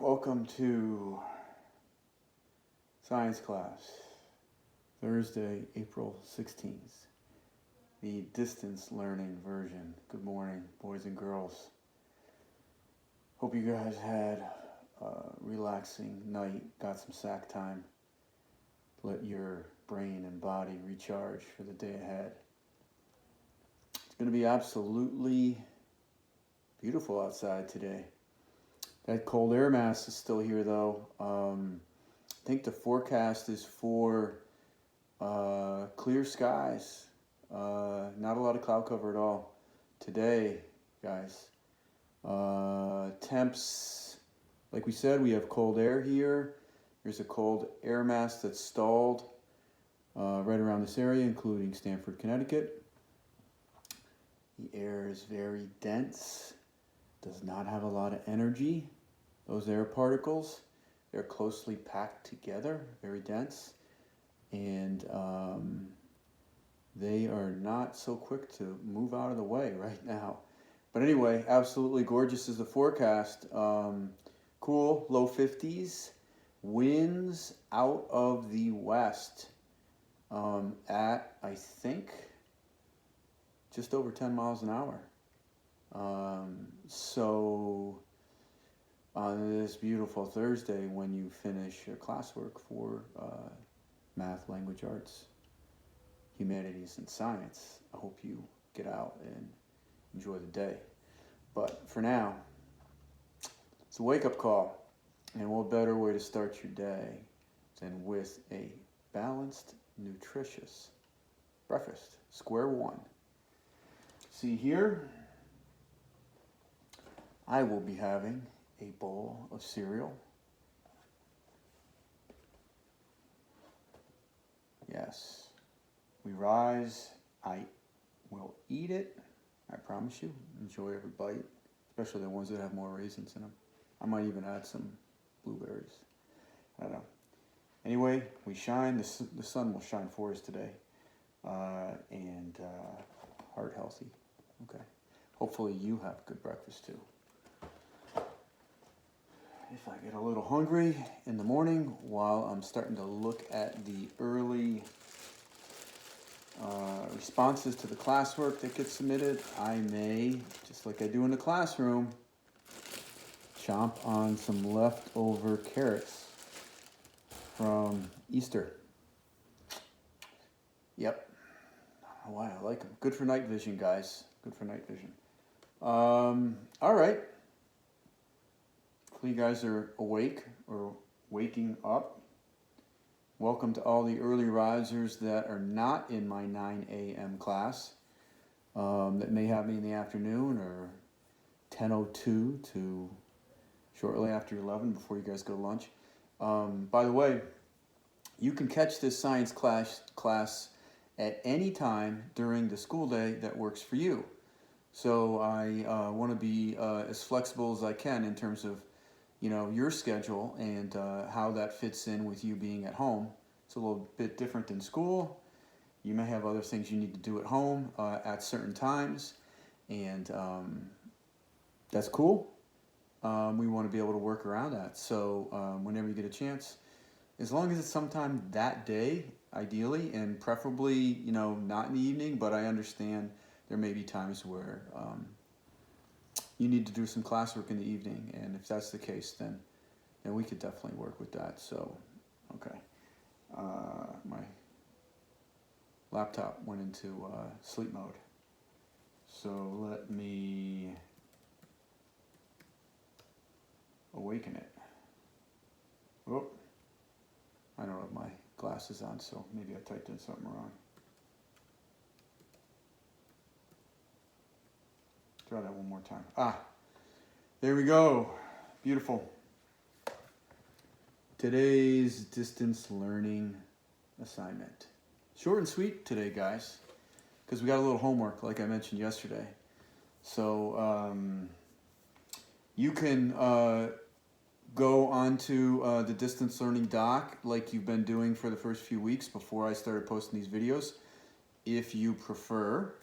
welcome to science class, Thursday, April 16th, the distance learning version. Good morning, boys and girls. Hope you guys had a relaxing night, got some sack time, let your brain and body recharge for the day ahead. It's going to be absolutely beautiful outside today. That cold air mass is still here though. I think the forecast is for clear skies. Not a lot of cloud cover at all today, guys. Temps, like we said, we have cold air here. There's a cold air mass that's stalled right around this area, including Stamford, Connecticut. The air is very dense, does not have a lot of energy. Those air particles, they're closely packed together, very dense, and they are not so quick to move out of the way right now. But anyway, absolutely gorgeous is the forecast. Cool, low 50s, winds out of the west at, I think, just over 10 miles an hour. So on this beautiful Thursday, when you finish your classwork for math, language arts, humanities, and science, I hope you get out and enjoy the day. But for now, it's a wake-up call, and what better way to start your day than with a balanced, nutritious breakfast. Square one. See here, I will be having a bowl of cereal. Yes, we rise, I will eat it, I promise you. Enjoy every bite, especially the ones that have more raisins in them. I might even add some blueberries. I don't know. Anyway, we shine, the sun will shine for us today, and heart healthy. Okay. Hopefully you have a good breakfast too. If I get a little hungry in the morning while I'm starting to look at the early responses to the classwork that gets submitted, I may, just like I do in the classroom, chomp on some leftover carrots from Easter. Yep. Why I like them. Good for night vision, guys. Good for night vision. All right. Hopefully you guys are awake or waking up. Welcome to all the early risers that are not in my 9 a.m. class, that may have me in the afternoon or 10:02 to shortly after 11 before you guys go to lunch. By the way, you can catch this science class at any time during the school day that works for you. So I want to be as flexible as I can in terms of your schedule and how that fits in with you being at home. It's a little bit different than school. You may have other things you need to do at home at certain times, and that's cool. We want to be able to work around that. So whenever you get a chance, as long as it's sometime that day, ideally, and preferably, not in the evening, but I understand there may be times where you need to do some classwork in the evening, and if that's the case, then we could definitely work with that. So, okay. My laptop went into sleep mode. So let me awaken it. Oh, I don't have my glasses on, so maybe I typed in something wrong. Try that one more time. There we go. Beautiful. Today's distance learning assignment. Short and sweet today, guys, because we got a little homework, like I mentioned yesterday. So you can go onto the distance learning doc like you've been doing for the first few weeks before I started posting these videos, if you prefer,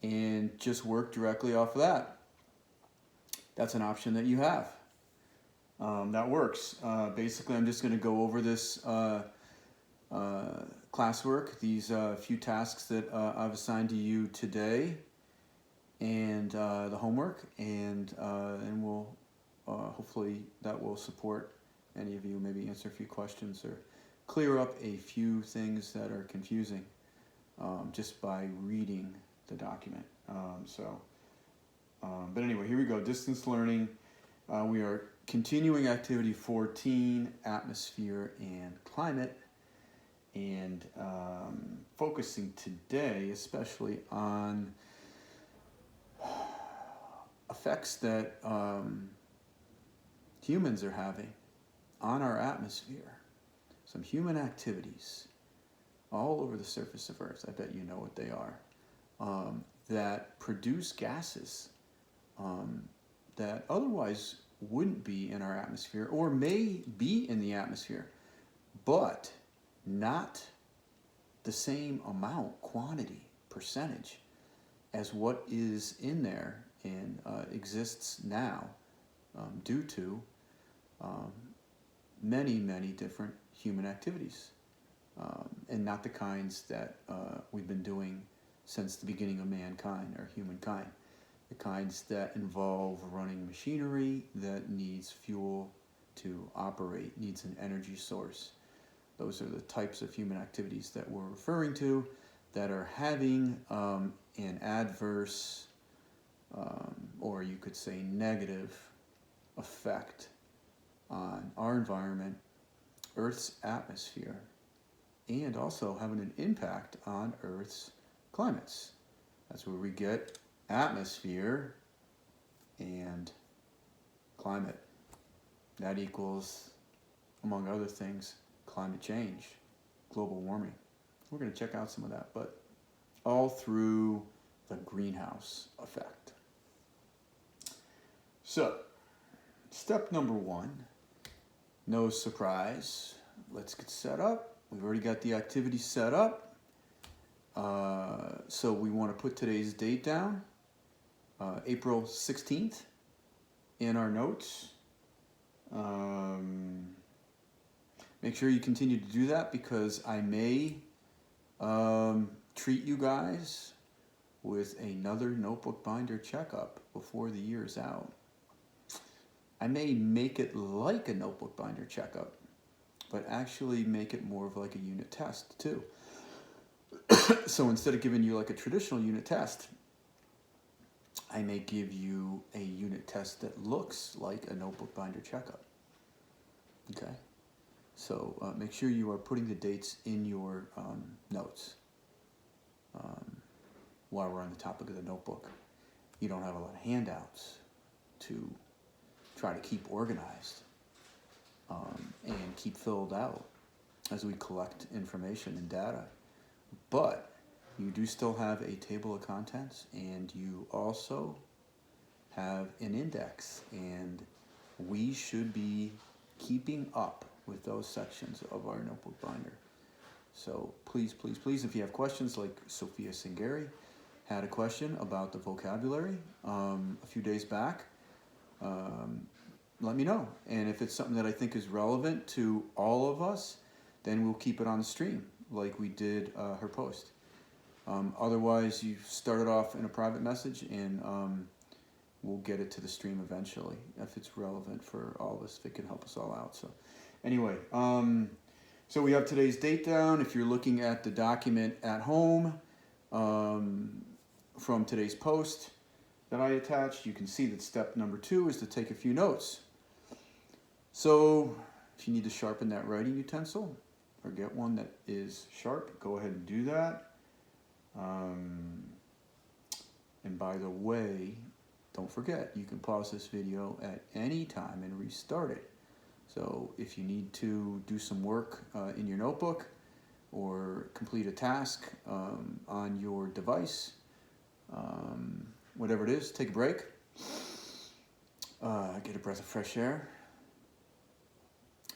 and just work directly off of that. That's an option that you have. that works. Basically, I'm just going to go over this classwork, these few tasks that I've assigned to you today, and the homework, and we'll hopefully that will support any of you, maybe answer a few questions or clear up a few things that are confusing just by reading the document. But anyway, here we go. Distance learning. We are continuing activity 14, atmosphere and climate, and focusing today especially on effects that humans are having on our atmosphere. Some human activities all over the surface of Earth, I bet you know what they are, that produce gases that otherwise wouldn't be in our atmosphere or may be in the atmosphere, but not the same amount, quantity, percentage as what is in there and exists now due to many, many different human activities, and not the kinds that we've been doing since the beginning of mankind or humankind. The kinds that involve running machinery that needs fuel to operate, needs an energy source. Those are the types of human activities that we're referring to that are having an adverse, or you could say negative, effect on our environment, Earth's atmosphere, and also having an impact on Earth's climates. That's where we get atmosphere and climate. That equals, among other things, climate change, global warming. We're going to check out some of that, but all through the greenhouse effect. So, step number 1, no surprise. Let's get set up. We've already got the activity set up. So we want to put today's date down, April 16th, in our notes. Make sure you continue to do that because I may treat you guys with another notebook binder checkup before the year is out. I may make it like a notebook binder checkup, but actually make it more of like a unit test too. So instead of giving you like a traditional unit test, I may give you a unit test that looks like a notebook binder checkup. Okay? So make sure you are putting the dates in your notes while we're on the topic of the notebook. You don't have a lot of handouts to try to keep organized and keep filled out as we collect information and data. But you do still have a table of contents, and you also have an index, and we should be keeping up with those sections of our notebook binder. So please, please, please, if you have questions, like Sophia Singari had a question about the vocabulary a few days back, let me know. And if it's something that I think is relevant to all of us, then we'll keep it on the stream like we did her post. Otherwise, you start it off in a private message, and we'll get it to the stream eventually if it's relevant for all of us, if it can help us all out. So anyway, so we have today's date down. If you're looking at the document at home from today's post that I attached, you can see that step number 2 is to take a few notes. So if you need to sharpen that writing utensil or get one that is sharp, go ahead and do that. And by the way, don't forget, you can pause this video at any time and restart it. So if you need to do some work in your notebook or complete a task on your device, whatever it is, take a break, get a breath of fresh air.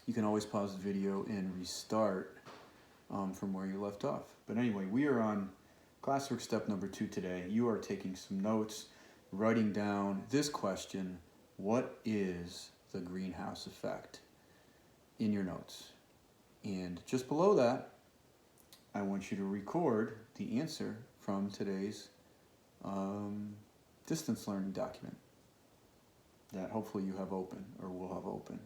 You can always pause the video and restart from where you left off. But anyway, we are on classwork step number 2 today. You are taking some notes, writing down this question: what is the greenhouse effect in your notes. And just below that, I want you to record the answer from today's distance learning document that hopefully you have open or will have open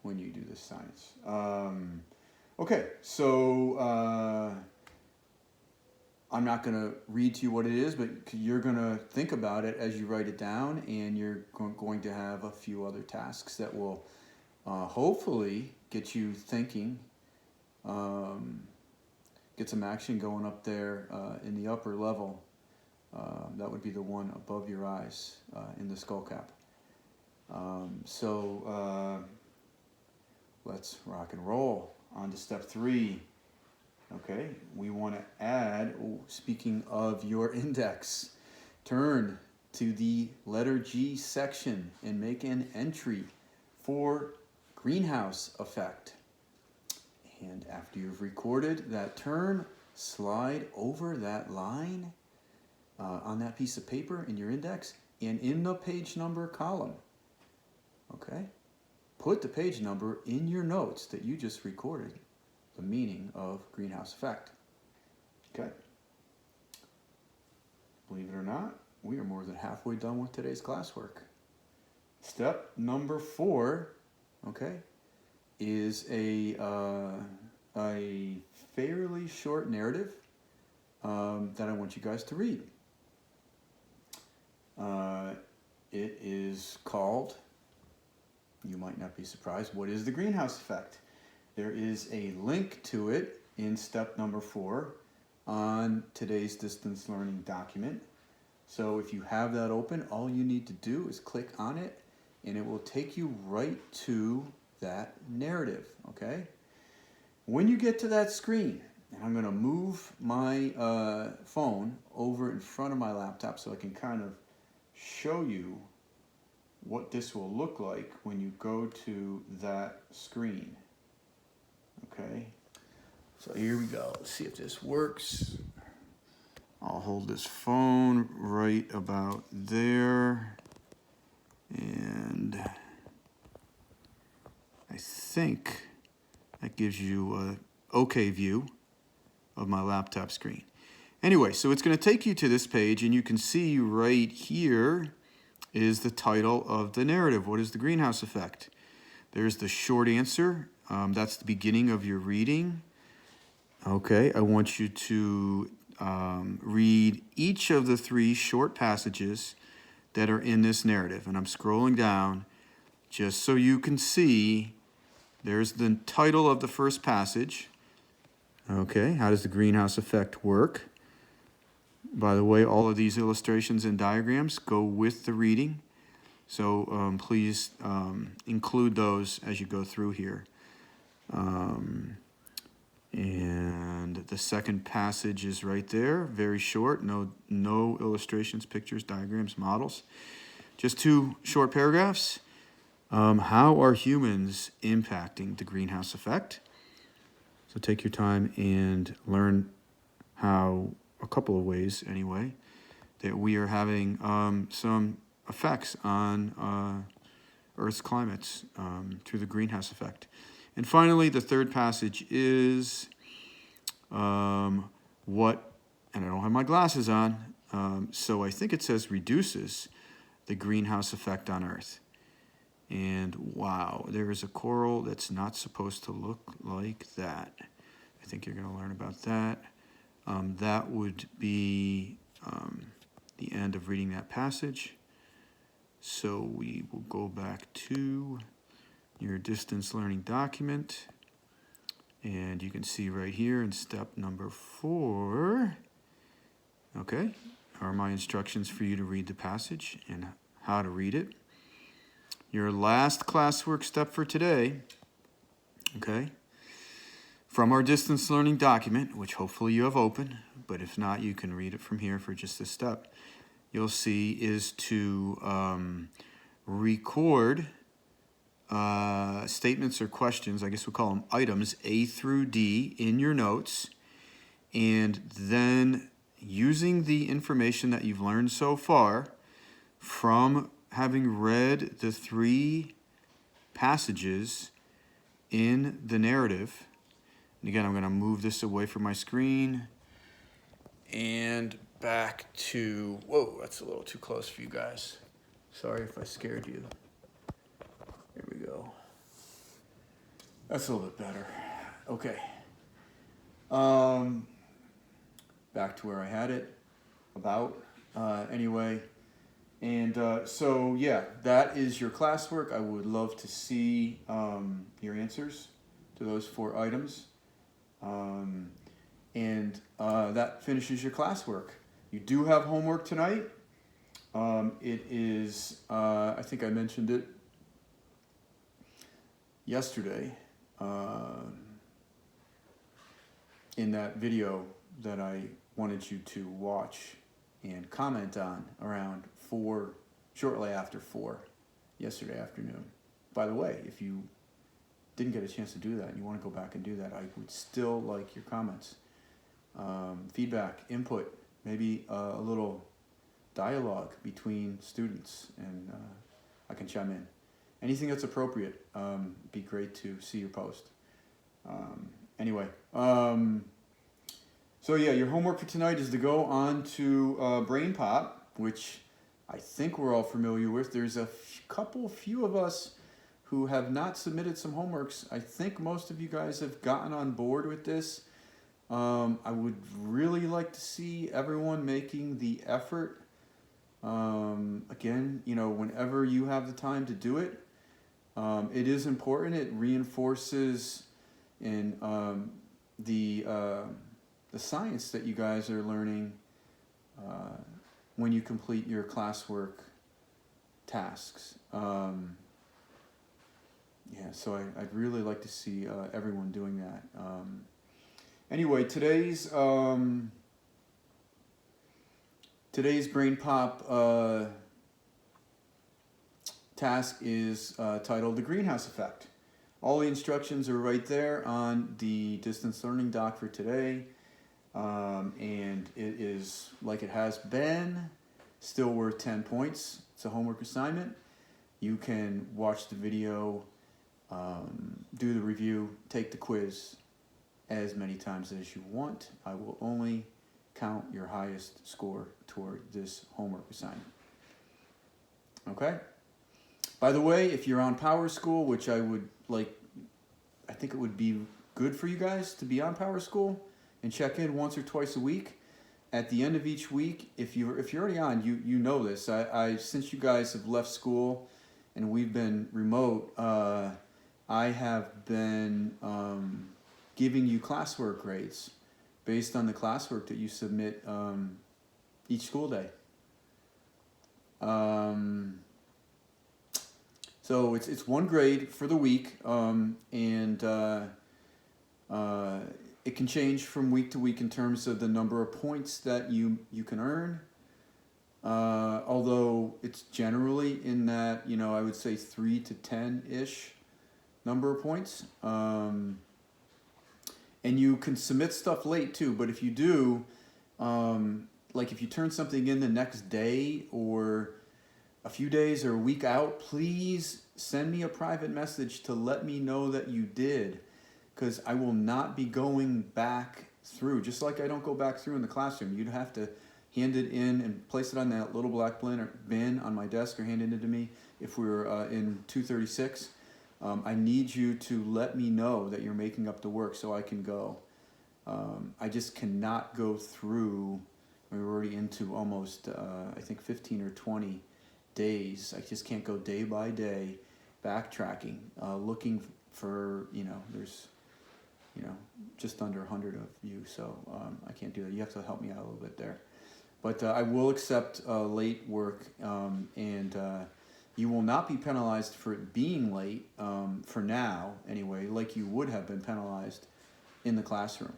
when you do this science. Okay, so I'm not going to read to you what it is, but you're going to think about it as you write it down, and you're going to have a few other tasks that will hopefully get you thinking, get some action going up there in the upper level. That would be the one above your eyes in the skull cap. Let's rock and roll. On to step 3. Okay, we want to add, speaking of your index, turn to the letter G section and make an entry for greenhouse effect. And after you've recorded that term, slide over that line on that piece of paper in your index and in the page number column. Okay, put the page number in your notes that you just recorded, the meaning of greenhouse effect. Okay. Believe it or not, we are more than halfway done with today's classwork. Step number 4, okay, is a fairly short narrative that I want you guys to read. It is called, you might not be surprised, what is the greenhouse effect? There is a link to it in step number 4 on today's distance learning document. So if you have that open, all you need to do is click on it and it will take you right to that narrative, okay? When you get to that screen, and I'm gonna move my phone over in front of my laptop so I can kind of show you what this will look like when you go to that screen. Okay, so here we go. Let's see if this works. I'll hold this phone right about there, and I think that gives you an okay view of my laptop screen. Anyway, so it's going to take you to this page, and you can see right here is the title of the narrative. What is the greenhouse effect? There's the short answer. That's the beginning of your reading. Okay, I want you to read each of the 3 short passages that are in this narrative. And I'm scrolling down just so you can see. There's the title of the first passage. Okay, how does the greenhouse effect work? By the way, all of these illustrations and diagrams go with the reading. So please include those as you go through here. And the second passage is right there, very short, no illustrations, pictures, diagrams, models. Just 2 short paragraphs. How are humans impacting the greenhouse effect? So take your time and learn how, a couple of ways anyway, that we are having some effects on Earth's climates through the greenhouse effect. And finally, the third passage is what, and I don't have my glasses on, so I think it says reduces the greenhouse effect on Earth. And wow, there is a coral that's not supposed to look like that. I think you're going to learn about that. That would be the end of reading that passage. So we will go back to your distance learning document, and you can see right here in step number 4, okay, are my instructions for you to read the passage and how to read it. Your last classwork step for today, okay, from our distance learning document, which hopefully you have open, but if not, you can read it from here for just this step, you'll see is to record statements or questions, I guess we'll call them items, A through D, in your notes, and then using the information that you've learned so far from having read the 3 passages in the narrative. And again, I'm going to move this away from my screen and back to, whoa, that's a little too close for you guys. Sorry if I scared you. Here we go. That's a little bit better. Okay. Back to where I had it about. Anyway. And so, yeah, that is your classwork. I would love to see your answers to those 4 items. And that finishes your classwork. You do have homework tonight. It is, I think I mentioned it yesterday in that video that I wanted you to watch and comment on around 4, shortly after 4, yesterday afternoon. By the way, if you didn't get a chance to do that and you want to go back and do that, I would still like your comments, feedback, input, maybe a little dialogue between students, and I can chime in. Anything that's appropriate, be great to see your post. Anyway, so yeah, your homework for tonight is to go on to Brain Pop, which I think we're all familiar with. There's a few of us who have not submitted some homeworks. I think most of you guys have gotten on board with this. I would really like to see everyone making the effort. Again, you know, whenever you have the time to do it, it is important. It reinforces in the science that you guys are learning when you complete your classwork tasks. Yeah, so I'd really like to see everyone doing that. Anyway, today's Brain Pop task is titled The Greenhouse Effect. All the instructions are right there on the distance learning doc for today. And it is, like it has been, still worth 10 points. It's a homework assignment. You can watch the video, do the review, take the quiz as many times as you want. I will only count your highest score toward this homework assignment. Okay? By the way, if you're on Power School, which I think it would be good for you guys to be on Power School and check in once or twice a week. At the end of each week, if you're already on, you know this. I since you guys have left school and we've been remote, I have been giving you classwork grades based on the classwork that you submit each school day. So it's 1 grade for the week, and it can change from week to week in terms of the number of points that you can earn. Although it's generally in that, I would say 3 to 10-ish number of points. And you can submit stuff late too, but if you do, like if you turn something in the next day or a few days or a week out, please send me a private message to let me know that you did, because I will not be going back through, just like I don't go back through in the classroom. You'd have to hand it in and place it on that little black bin on my desk, or hand it to me if we're in 236. I need you to let me know that you're making up the work so I can go. I just cannot go through, we're already into almost, I think 15 or 20 days. I just can't go day by day backtracking, looking for, there's, just under 100 of you, so I can't do that. You have to help me out a little bit there. But I will accept late work, and you will not be penalized for it being late, for now anyway, like you would have been penalized in the classroom.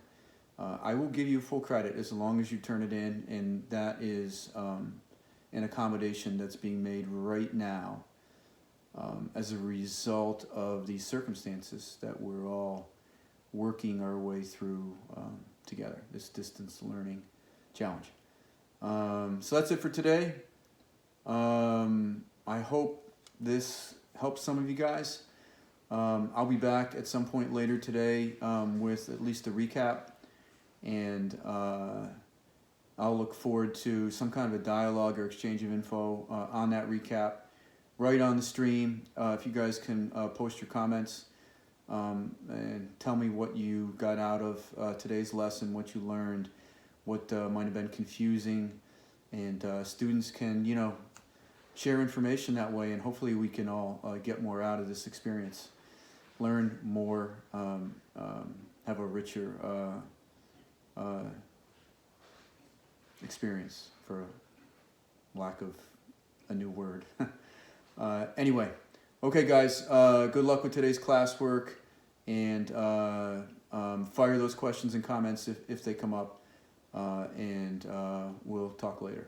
I will give you full credit as long as you turn it in, and that is an accommodation that's being made right now as a result of these circumstances that we're all working our way through together, this distance learning challenge. So that's it for today. I hope this helps some of you guys. I'll be back at some point later today with at least a recap, and I'll look forward to some kind of a dialogue or exchange of info on that recap right on the stream. If you guys can post your comments and tell me what you got out of today's lesson, what you learned, what might have been confusing, and students can, share information that way, and hopefully we can all get more out of this experience, learn more, have a richer experience, for lack of a new word. Anyway, okay guys, good luck with today's classwork, and fire those questions and comments if they come up, and we'll talk later.